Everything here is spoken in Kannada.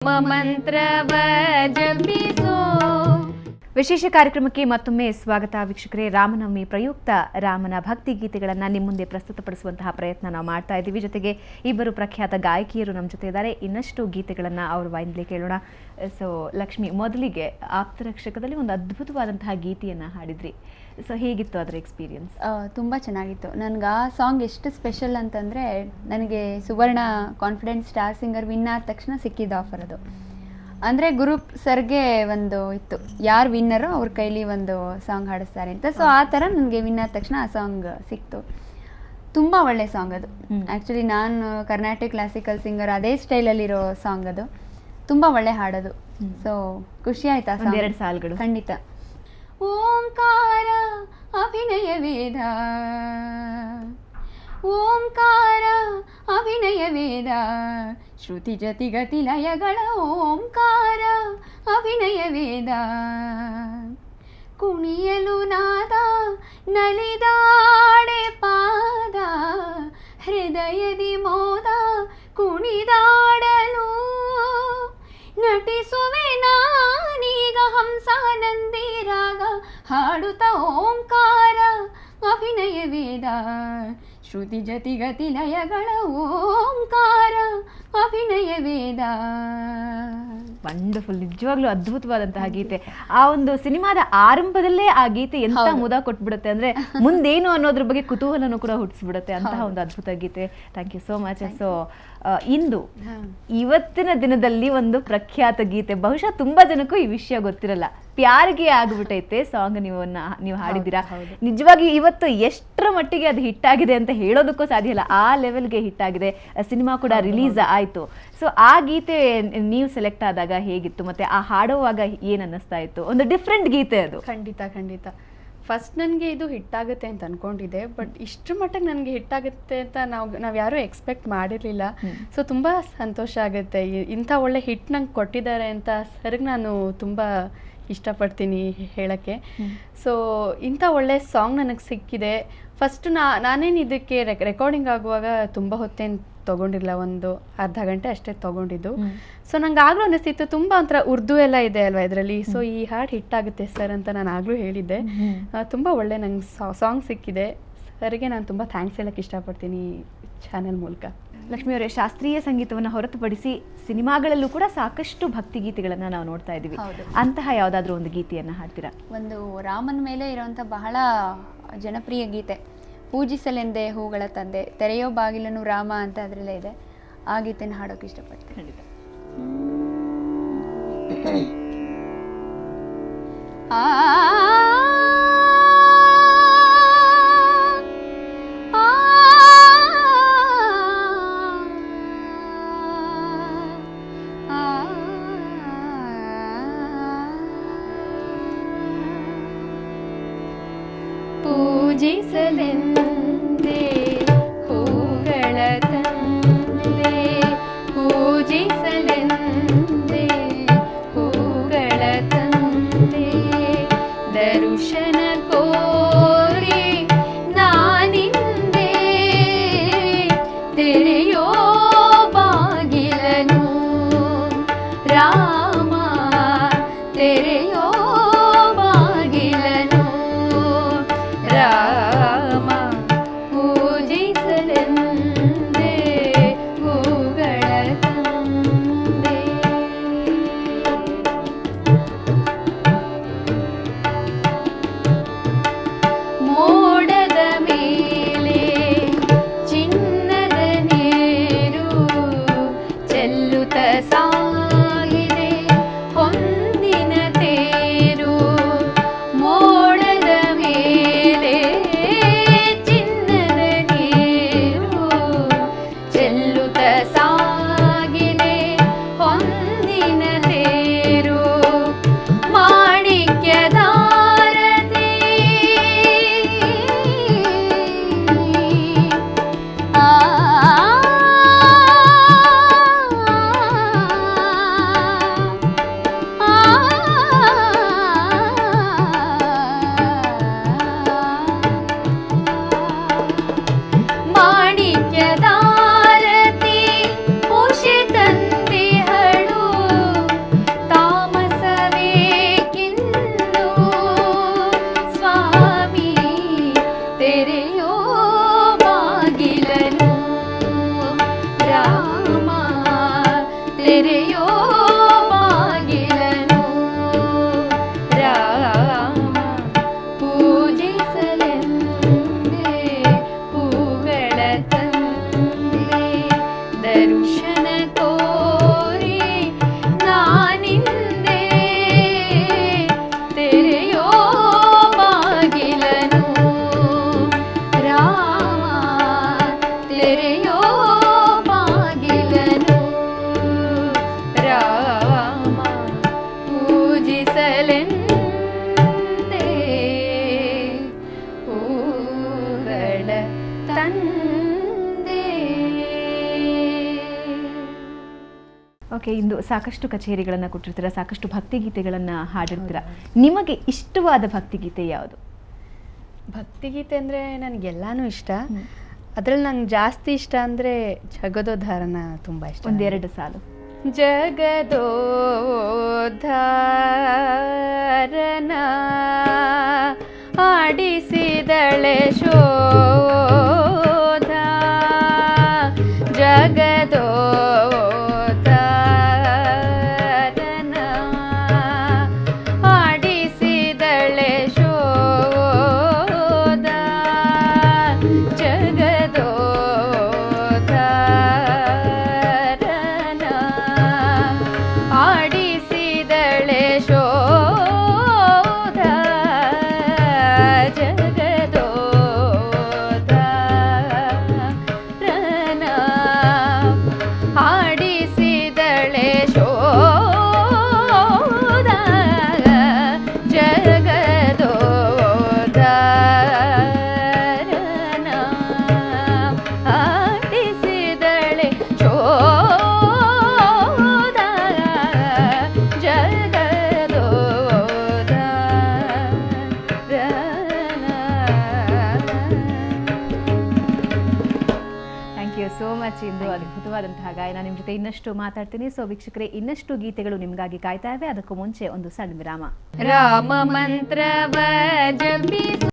ಮಂತ್ರವ ಜಪಿಸೋ. ವಿಶೇಷ ಕಾರ್ಯಕ್ರಮಕ್ಕೆ ಮತ್ತೊಮ್ಮೆ ಸ್ವಾಗತ ವೀಕ್ಷಕರೇ. ರಾಮನವಮಿ ಪ್ರಯುಕ್ತ ರಾಮನ ಭಕ್ತಿ ಗೀತೆಗಳನ್ನು ನಿಮ್ಮ ಮುಂದೆ ಪ್ರಸ್ತುತಪಡಿಸುವಂತಹ ಪ್ರಯತ್ನ ನಾವು ಮಾಡ್ತಾ ಇದ್ದೀವಿ. ಜೊತೆಗೆ ಇಬ್ಬರು ಪ್ರಖ್ಯಾತ ಗಾಯಕಿಯರು ನಮ್ಮ ಜೊತೆ ಇದ್ದಾರೆ. ಇನ್ನಷ್ಟು ಗೀತೆಗಳನ್ನು ಅವ್ರ ವಾಯಿಂದಲೇ ಕೇಳೋಣ. ಸೊ ಲಕ್ಷ್ಮಿ, ಮೊದಲಿಗೆ ಆಪ್ತರಕ್ಷಕದಲ್ಲಿ ಒಂದು ಅದ್ಭುತವಾದಂತಹ ಗೀತೆಯನ್ನು ಹಾಡಿದ್ರಿ. ಸೊ ಹೇಗಿತ್ತು ಅದರ ಎಕ್ಸ್ಪೀರಿಯನ್ಸ್? ತುಂಬ ಚೆನ್ನಾಗಿತ್ತು. ನನಗೆ ಆ ಸಾಂಗ್ ಎಷ್ಟು ಸ್ಪೆಷಲ್ ಅಂತಂದರೆ, ನನಗೆ ಸುವರ್ಣ ಕಾನ್ಫಿಡೆಂಟ್ ಸ್ಟಾರ್ ಸಿಂಗರ್ ವಿನ್ ಆದ ತಕ್ಷಣ ಸಿಕ್ಕಿದ್ದು ಆಫರ್. ಅದು ಅಂದರೆ ಗುರು ಸರ್ಗೆ ಒಂದು ಇತ್ತು, ಯಾರು ವಿನ್ನರು ಅವ್ರ ಕೈಲಿ ಒಂದು ಸಾಂಗ್ ಹಾಡಿಸ್ತಾರೆ ಅಂತ. ಸೊ ಆ ಥರ ನನಗೆ ವಿನ್ ಆದ ತಕ್ಷಣ ಆ ಸಾಂಗ್ ಸಿಕ್ತು. ತುಂಬ ಒಳ್ಳೆ ಸಾಂಗ್ ಅದು. ಆ್ಯಕ್ಚುಲಿ ನಾನು ಕರ್ನಾಟಕ ಕ್ಲಾಸಿಕಲ್ ಸಿಂಗರ್, ಅದೇ ಸ್ಟೈಲಲ್ಲಿರೋ ಸಾಂಗ್ ಅದು. ತುಂಬ ಒಳ್ಳೆ ಹಾಡೋದು. ಸೊ ಖುಷಿ ಆಯ್ತು ಆ ಸಾಂಗ್. 2 ಸಾಲುಗಳು ಖಂಡಿತ. ಓಂಕಾರ ಅಭಿನಯ ವೇದ, ಓಂಕಾರ ಅಭಿನಯ ವೇದ, ಶ್ರುತಿ ಜತಿ ಗತಿ ಲಯಗಳ ಓಂಕಾರ ಅಭಿನಯ ವೇದ, ಕುಣಿಯಲು ನಾದ ನಲಿದಾಡೆ ಪಾದ, ಹೃದಯದಿ ಮೋದ ಕುಣಿದಾಡಲು, ನಟಿಸುವೆ ನಾನೀಗ ಹಂಸಾನಂದಿ ರಾಗ, ಹಾಡುತ್ತ ಓಂಕಾರ ಅಭಿನಯ ವೇದ, ಶ್ರುತಿ ಜತಿ ಗತಿ ಲಯಗಳ ಓಂಕಾರ ಅಭಿನಯ ವೇದ. ವಂಡರ್ಫುಲ್, ನಿಜವಾಗ್ಲೂ ಅದ್ಭುತವಾದಂತಹ ಗೀತೆ. ಆ ಒಂದು ಸಿನಿಮಾದ ಆರಂಭದಲ್ಲೇ ಆ ಗೀತೆ ಎಂತ ಮುದ ಕೊಟ್ಬಿಡುತ್ತೆ ಅಂದ್ರೆ ಮುಂದೇನು ಅನ್ನೋದ್ರ ಬಗ್ಗೆ ಕುತೂಹಲನೂ ಕೂಡ ಹುಟ್ಟಿಸ್ಬಿಡುತ್ತೆ. ಅಂತಹ ಒಂದು ಅದ್ಭುತ ಗೀತೆ. Thank you so much. So ಇಂದು ಇವತ್ತಿನ ದಿನದಲ್ಲಿ ಒಂದು ಪ್ರಖ್ಯಾತ ಗೀತೆ, ಬಹುಶಃ ತುಂಬಾ ಜನಕ್ಕೂ ಈ ವಿಷಯ ಗೊತ್ತಿರಲ್ಲ, ಪ್ಯಾರಿಗೆ ಆಗ್ಬಿಟ್ಟೈತೆ ಸಾಂಗ್ ನೀವು ಹಾಡಿದ್ದೀರಾ. ನಿಜವಾಗಿ ಇವತ್ತು ಎಷ್ಟರ ಮಟ್ಟಿಗೆ ಅದು ಹಿಟ್ ಆಗಿದೆ ಅಂತ ಹೇಳೋದಕ್ಕೂ ಸಾಧ್ಯ ಇಲ್ಲ, ಆ ಲೆವೆಲ್ಗೆ ಹಿಟ್ ಆಗಿದೆ. ಸಿನಿಮಾ ಕೂಡ ರಿಲೀಸ್ ಆಯ್ತು. ಸೊ ಆ ಗೀತೆ ನೀವು ಸೆಲೆಕ್ಟ್ ಆದಾಗ ಹೇಗಿತ್ತು, ಮತ್ತೆ ಆ ಹಾಡುವಾಗ ಏನ್ ಅನ್ನಿಸ್ತಾ ಇತ್ತು? ಒಂದು ಡಿಫ್ರೆಂಟ್ ಗೀತೆ ಅದು. ಖಂಡಿತ. ಫಸ್ಟ್ ನನಗೆ ಇದು ಹಿಟ್ಟಾಗುತ್ತೆ ಅಂತ ಅನ್ಕೊಂಡಿದ್ದೆ, ಬಟ್ ಇಷ್ಟರ ಮಟ್ಟಿಗೆ ನನಗೆ ಹಿಟ್ಟಾಗುತ್ತೆ ಅಂತ ನಾವು ಯಾರೂ ಎಕ್ಸ್ಪೆಕ್ಟ್ ಮಾಡಿರಲಿಲ್ಲ. ಸೊ ತುಂಬ ಸಂತೋಷ ಆಗುತ್ತೆ. ಇಂಥ ಒಳ್ಳೆ ಹಿಟ್ ನಂಗೆ ಕೊಟ್ಟಿದ್ದಾರೆ ಅಂತ ಸರ್ಗೆ ನಾನು ತುಂಬ ಇಷ್ಟಪಡ್ತೀನಿ ಹೇಳೋಕ್ಕೆ. ಸೊ ಇಂಥ ಒಳ್ಳೆ ಸಾಂಗ್ ನನಗೆ ಸಿಕ್ಕಿದೆ. ಫಸ್ಟ್ ನಾನೇನು ಇದಕ್ಕೆ ರೆಕಾರ್ಡಿಂಗ್ ಆಗುವಾಗ ತುಂಬ ಹೊತ್ತೇನು ತೊಗೊಂಡಿಲ್ಲ, ಒಂದು ಅರ್ಧ ಗಂಟೆ ಅಷ್ಟೇ ತೊಗೊಂಡಿದ್ದು. ಸೊ ನಂಗೆ ಆಗಲೂ ಅನ್ನಿಸ್ತಿತ್ತು, ತುಂಬ ಒಂಥರ ಉರ್ದು ಎಲ್ಲ ಇದೆ ಅಲ್ವಾ ಇದರಲ್ಲಿ, ಸೊ ಈ ಹಾಡು ಹಿಟ್ಟಾಗುತ್ತೆ ಸರ್ ಅಂತ ನಾನು ಆಗಲೂ ಹೇಳಿದ್ದೆ. ತುಂಬ ಒಳ್ಳೆ ನಂಗೆ ಸಾಂಗ್ ಸಿಕ್ಕಿದೆ. ಸರ್ಗೆ ನಾನು ತುಂಬ ಥ್ಯಾಂಕ್ಸ್ ಹೇಳೋಕ್ಕೆ ಇಷ್ಟಪಡ್ತೀನಿ ಚಾನೆಲ್ ಮೂಲಕ. ಲಕ್ಷ್ಮಿ ಅವರೇ, ಶಾಸ್ತ್ರೀಯ ಸಂಗೀತವನ್ನು ಹೊರತುಪಡಿಸಿ ಸಿನಿಮಾಗಳಲ್ಲೂ ಕೂಡ ಸಾಕಷ್ಟು ಭಕ್ತಿ ಗೀತೆಗಳನ್ನು ನಾವು ನೋಡ್ತಾ ಇದ್ದೀವಿ. ಅಂತಹ ಯಾವುದಾದ್ರೂ ಒಂದು ಗೀತೆಯನ್ನು ಹಾಡ್ತೀರಾ? ಒಂದು ರಾಮನ ಮೇಲೆ ಇರುವಂಥ ಬಹಳ ಜನಪ್ರಿಯ ಗೀತೆ, ಪೂಜಿಸಲೆಂದೇ ಹೂಗಳ ತಂದೆ, ತೆರೆಯೋ ಬಾಗಿಲನು ರಾಮ ಅಂತ ಅದರಲ್ಲೇ ಇದೆ. ಆ ಗೀತೆನ ಹಾಡೋಕೆ ಇಷ್ಟಪಡ್ತೀನಿ. ಖಂಡಿತ. ಪೂಜಿಸಲೆಂದೇ ಹೂಗಳ ತಂದೆ, ಪೂಜಿಸಲೆಂದೇ ಹೂಗಳ ತಂದೆ, ದರುಶನ ಕೋರಿ ನಾನಿಂದೆ, ತೆರೆಯೋ ಬಾಗಿಲನು ರಾಮ, ತೆರೆಯೋ ಬಾಗಿಲನು ರಾಮ, ಪೂಜಿಸಲೆಂದೇ ಹೂಗಳ ತಂದೆ. ಮೋಡದ ಮೇಲೆ ಚಿನ್ನದ ನೀರು ಚೆಲ್ಲುತ್ತ ಸಾಗಿದೆ ಹೊಂದಿನ ತೇರು, ಮೋಡದ ಮೇಲೆ ಚಿನ್ನದ ನೀರು ಚೆಲ್ಲುತ್ತ ಸಾಗಿದೆ ಹೊಂದಿನ ತೇರು, ಮಾಣಿಕ್ಯದಾರತಿ ಆ ತೆರೆಯೋ ಬಾಗಿಲನು ರಾಮ ಪೂಜಿಸಲೆಂದೇ ಹೂಗಳ ತಂದೆ ದರ್ಶನ ತೋರಿ ನಾನಿಂದೆ ತೆರೆಯೋ ಬಾಗಿಲನು ರಾಮ ತೆರೆಯೋ ಬಾಗಿಲನು ರಾಮ ಪೂಜಿಸಲೆಂದೇ ಹೂಗಳ ತಂದೆ. ಓಕೆ, ಇಂದು ಸಾಕಷ್ಟು ಕಚೇರಿಗಳನ್ನು ಕೊಟ್ಟಿರ್ತೀರ, ಸಾಕಷ್ಟು ಭಕ್ತಿಗೀತೆಗಳನ್ನು ಹಾಡಿರ್ತೀರ. ನಿಮಗೆ ಇಷ್ಟವಾದ ಭಕ್ತಿಗೀತೆ ಯಾವುದು? ಭಕ್ತಿಗೀತೆ ಅಂದರೆ ನನಗೆಲ್ಲಾನು ಇಷ್ಟ. ಅದ್ರಲ್ಲಿ ನಂಗೆ ಜಾಸ್ತಿ ಇಷ್ಟ ಅಂದರೆ ಜಗದೋದ್ಧಾರನ ತುಂಬ ಇಷ್ಟ. ಒಂದೆರಡು ಸಾಲು. ಜಗದೋದ್ಧಾರನ ಆಡಿಸಿದಳೆ ಶೋಧ ಜಗದೋದ್ಧಾರನ ಆಡಿಸಿದಳೆ ಶೋಧ ಜಗದೋದ್ಧಾರನ ಆಡಿಸಿದಳೆ ಶೋಧ ಜಗದೋದ್ಧಾರನ ಆಡಿಸಿದಳೆ ಶೋಧ ಜಗದೋದ್ಧಾರನ ಆಡಿಸಿದಳೆ ಶೋಧ ಥ್ಯಾಂಕ್ ಯು ಸೋ ಮಚ್. ಇಂದು ಅದ್ಭುತವಾದಂತಹ ಗಾಯನ. ನಿಮ್ಮ ಜೊತೆ ಇನ್ನಷ್ಟು ಮಾತಾಡ್ತೀನಿ. ಸೊ ವೀಕ್ಷಕರೇ, ಇನ್ನಷ್ಟು ಗೀತೆಗಳು ನಿಮಗಾಗಿ ಕಾಯ್ತಾ ಇವೆ. ಅದಕ್ಕೂ ಮುಂಚೆ ಒಂದು ಸಣ್ಣ ವಿರಾಮ. ರಾಮ ಮಂತ್ರವ ಜಪಿಸು